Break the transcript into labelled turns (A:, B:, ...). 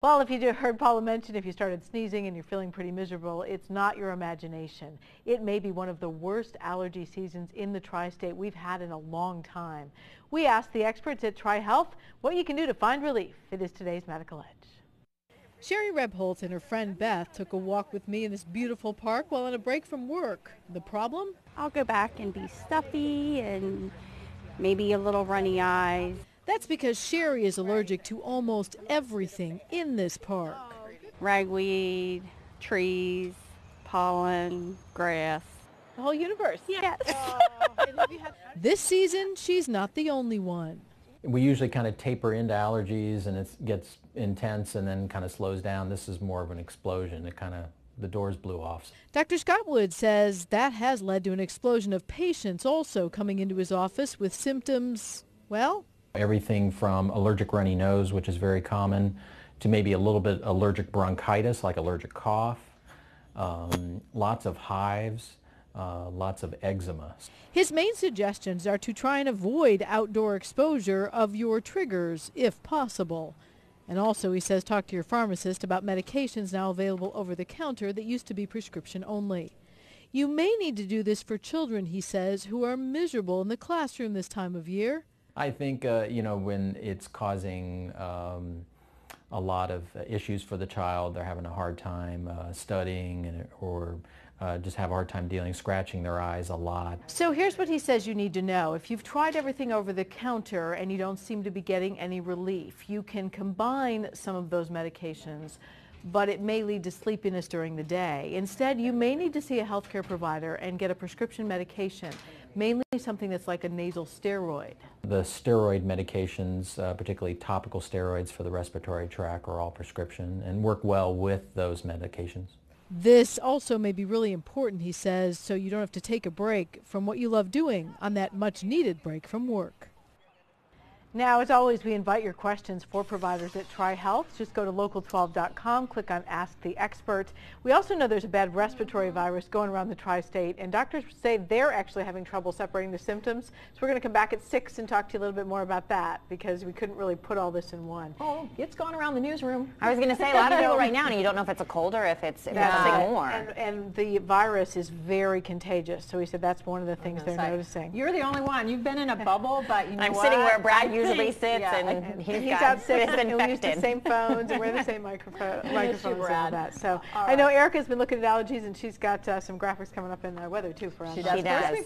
A: Well, if you heard Paula mention, if you started sneezing and you're feeling pretty miserable, it's not your imagination. It may be one of the worst allergy seasons in the tri-state we've had in a long time. We asked the experts at Tri-Health what you can do to find relief. It is today's Medical Edge.
B: Sherry Rebholz and her friend Beth took a walk with me in this beautiful park while on a break from work. The problem?
C: I'll go back and be stuffy and maybe a little runny eyes.
B: That's because Sherry is allergic to almost everything in this park.
C: Ragweed, trees, pollen, grass.
B: The whole universe.
C: Yes.
B: This season, she's not the only one.
D: We usually kind of taper into allergies and it gets intense and then kind of slows down. This is more of an explosion. The doors blew off.
B: Dr. Scott Wood says that has led to an explosion of patients also coming into his office with symptoms, well,
D: everything from allergic runny nose, which is very common, to maybe a little bit allergic bronchitis, like allergic cough, lots of hives, lots of eczema.
B: His main suggestions are to try and avoid outdoor exposure of your triggers if possible. And also, he says, talk to your pharmacist about medications now available over the counter that used to be prescription only. You may need to do this for children, he says, who are miserable in the classroom this time of year.
D: I think, when it's causing a lot of issues for the child, they're having a hard time studying or just have a hard time scratching their eyes a lot.
A: So here's what he says you need to know. If you've tried everything over the counter and you don't seem to be getting any relief, you can combine some of those medications, but it may lead to sleepiness during the day. Instead, you may need to see a healthcare provider and get a prescription medication, mainly something that's like a nasal steroid.
D: The steroid medications, particularly topical steroids for the respiratory tract, are all prescription and work well with those medications.
B: This also may be really important, he says, so you don't have to take a break from what you love doing on that much-needed break from work.
A: Now, as always, we invite your questions for providers at Tri-Health. Just go to local12.com, click on Ask the Expert. We also know there's a bad respiratory virus going around the tri-state, and doctors say they're actually having trouble separating the symptoms. So we're going to come back at 6 and talk to you a little bit more about that, because we couldn't really put all this in one.
E: Oh, it's gone around the newsroom.
F: I was going to say, a lot of people right now, and you don't know if it's a cold or if it's something more.
A: And the virus is very contagious, so he said that's one of the things they're noticing.
E: You're the only one. You've been in a bubble, but you know
F: I'm
E: what?
F: sitting where Brad usually sits, and he's
A: out sick, and we use the
F: infected.
A: same phones and wear the same microphones and all that. So
E: All
A: I know Erica's been looking at allergies, and she's got some graphics coming up in the weather too for us.
F: She does.